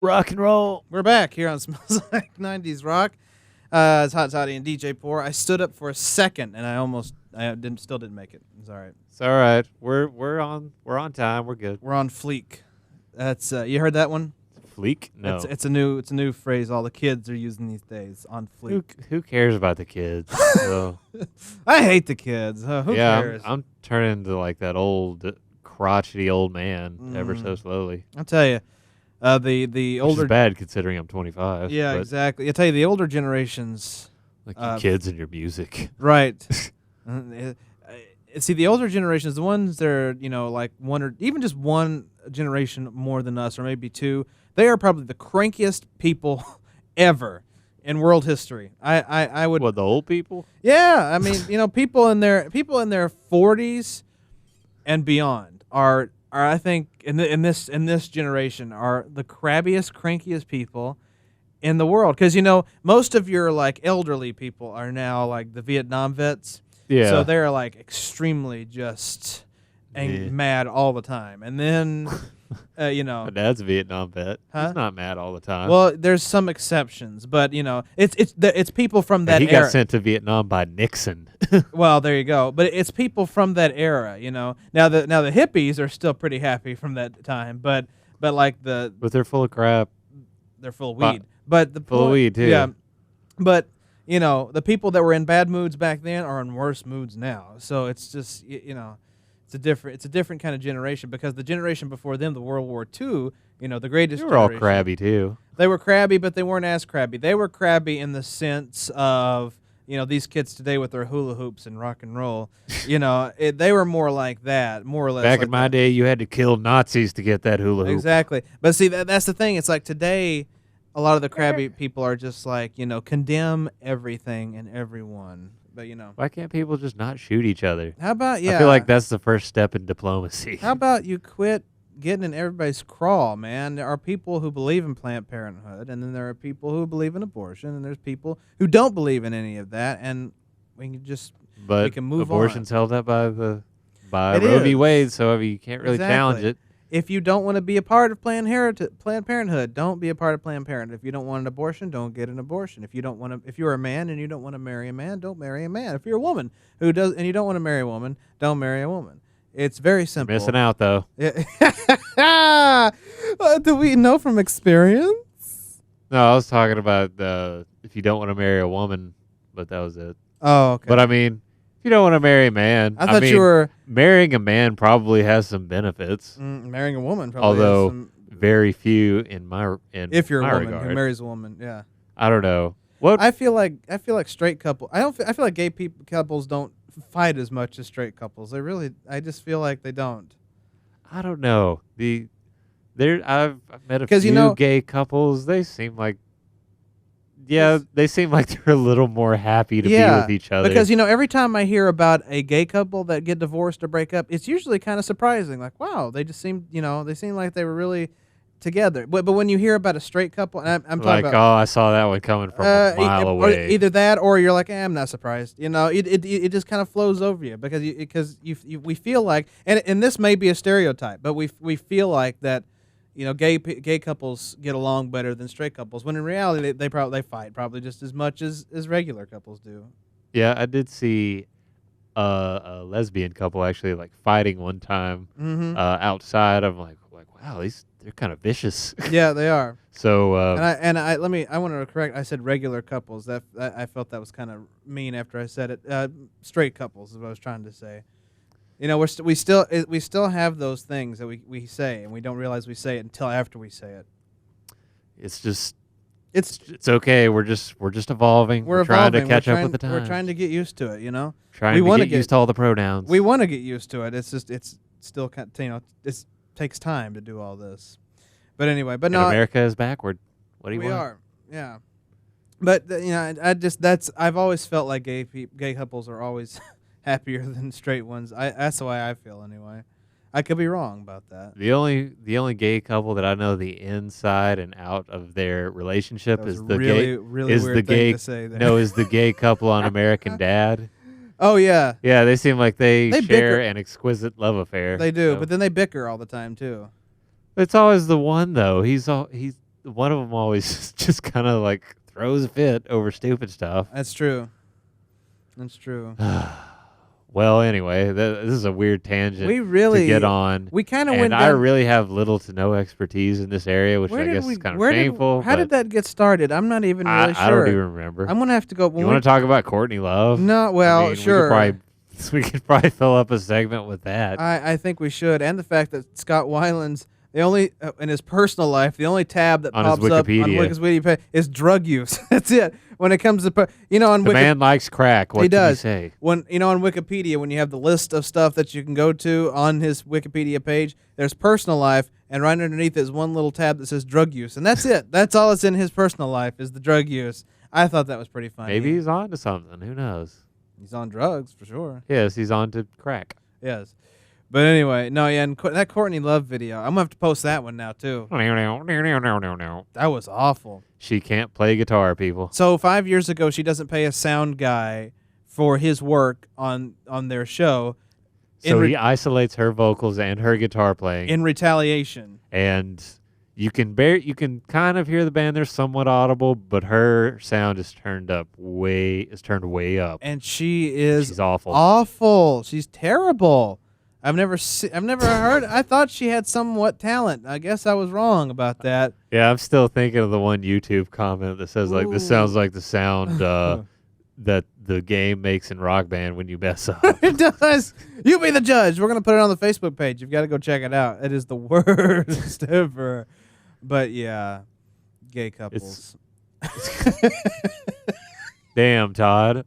Rock and roll. We're back here on Smells Like 90's Rock. It's Hot Toddy and DJ P.O.R. I stood up for a second and still didn't make it. It's all right. It's all right. We're on time. We're good. We're on fleek. That's you heard that one? Fleek? No. It's a new phrase all the kids are using these days. On fleek. Who cares about the kids? So, I hate the kids. Who cares? I'm turning into like that old crotchety old man ever so slowly. I'll tell you. The older Which is bad considering I'm 25. Yeah, exactly. I tell you, the older generations, like your kids and your music, right? See, the older generations, the ones that are like one or even just one generation more than us, or maybe two, they are probably the crankiest people ever in world history. I would. What, the old people? Yeah, I mean, people in their 40s and beyond are I think in this generation are the crabbiest, crankiest people in the world, because most of your like elderly people are now like the Vietnam vets. Yeah. So they're like extremely just mad all the time, and then My dad's a Vietnam vet. Huh? He's not mad all the time. Well, there's some exceptions, but it's people from that he era. got sent to Vietnam by Nixon. Well, there you go. But it's people from that era, Now the hippies are still pretty happy from that time, but like But they're full of crap. they're full of weed. But the Full of weed too. Yeah. But the people that were in bad moods back then are in worse moods now. So it's just it's a different kind of generation, because the generation before them, the World War II, the greatest They were all generation, crabby too. They were crabby, but they weren't as crabby. They were crabby in the sense of these kids today with their hula hoops and rock and roll. They were more like that, more or less. Back like in my that. day, you had to kill Nazis to get that hula hoop. Exactly. But see, that's the thing. It's like today, a lot of the crabby people are just like, condemn everything and everyone. But Why can't people just not shoot each other? how about I feel like that's the first step in diplomacy. How about you quit getting in everybody's crawl, man? There are people who believe in Planned Parenthood, and then there are people who believe in abortion, and there's people who don't believe in any of that, and we can move abortion's on. held up by It Roe v. is. Wade, so you can't really challenge Exactly. it. If you don't want to be a part of Planned Parenthood, don't be a part of Planned Parenthood. If you don't want an abortion, don't get an abortion. If you're a man and you don't want to marry a man, don't marry a man. If you're a woman and you don't want to marry a woman, don't marry a woman. It's very simple. Missing out though. Yeah. Do we know from experience? No, I was talking about if you don't want to marry a woman, but that was it. Oh, okay. But I mean, if you don't want to marry a man, I thought mean, you were marrying a man probably has some benefits, marrying a woman. Probably although has some, very few in if you're my a woman regard. who marries a woman, yeah. I don't know. What I feel like straight couple. I feel like gay couples don't fight as much as straight couples. I just feel like they don't. I don't know. I've met a 'Cause, few gay couples. They seem like they seem like they're a little more happy to be with each other. Because every time I hear about a gay couple that get divorced or break up, it's usually kind of surprising. Like, wow, they just seem they seem like they were really together. But when you hear about a straight couple, and I'm talking like, about, I saw that one coming from a mile away. either that, or you're like, I'm not surprised. It just kind of flows over you, because we feel like, and this may be a stereotype, but we feel like that. Gay couples get along better than straight couples, when in reality they fight probably just as much as regular couples do. Yeah, I did see a lesbian couple actually like fighting one time outside. I'm like, wow, they're kind of vicious. Yeah, they are. So I wanted to correct. I said regular couples. That I felt that was kind of mean after I said it. Straight couples is what I was trying to say. We still have those things that we say, and we don't realize we say it until after we say it. It's okay. We're just evolving. We're trying to catch up with the times. We're trying to get used to it. Trying to get used to all the pronouns. We want to get used to it. It's still kind of, it takes time to do all this. But anyway, and America is backward. What do you want? We are, yeah. But I've always felt like gay couples are always happier than straight ones. That's the way I feel anyway. I could be wrong about that. The only gay couple that I know the inside and out of their relationship is the gay couple on American Dad. Oh yeah. Yeah, they seem like they share bicker. an exquisite love affair. They do, so. but then they bicker all the time too. It's always the one though. one of them always just kind of like throws a fit over stupid stuff. That's true. That's true. Well, anyway, this is a weird tangent We really to get on. We kind of And went I down. really have little to no expertise in this area, which I guess is kind of shameful. How did that get started? I'm not even really sure. I don't even remember. I'm gonna have to go. You want to talk about Courtney Love? No, well, I mean, sure. We could probably fill up a segment with that. I think we should, and the fact that Scott Weiland's the only in his personal life, the only tab that On pops his up on Wikipedia. his Wikipedia is drug use. That's it. When it comes to on The man likes crack. What he can you does. say? When on Wikipedia, when you have the list of stuff that you can go to on his Wikipedia page, there's personal life, and right underneath is one little tab that says drug use, and that's it. That's all that's in his personal life is the drug use. I thought that was pretty funny. Maybe he's on to something. Who knows? He's on drugs for sure. Yes, he's on to crack. Yes. But anyway, no, yeah, and that Courtney Love video, I'm going to have to post that one now, too. That was awful. She can't play guitar, people. So 5 years ago, she doesn't pay a sound guy for his work on their show. So he isolates her vocals and her guitar playing. In retaliation. And you can kind of hear the band. They're somewhat audible, but her sound is turned way up. And she's awful. Awful. She's terrible. I've never heard. I thought she had somewhat talent. I guess I was wrong about that. Yeah, I'm still thinking of the one YouTube comment that says like, "This sounds like the sound that the game makes in Rock Band when you mess up." It does. You be the judge. We're gonna put it on the Facebook page. You've got to go check it out. It is the worst ever. But yeah, gay couples. Damn, Todd.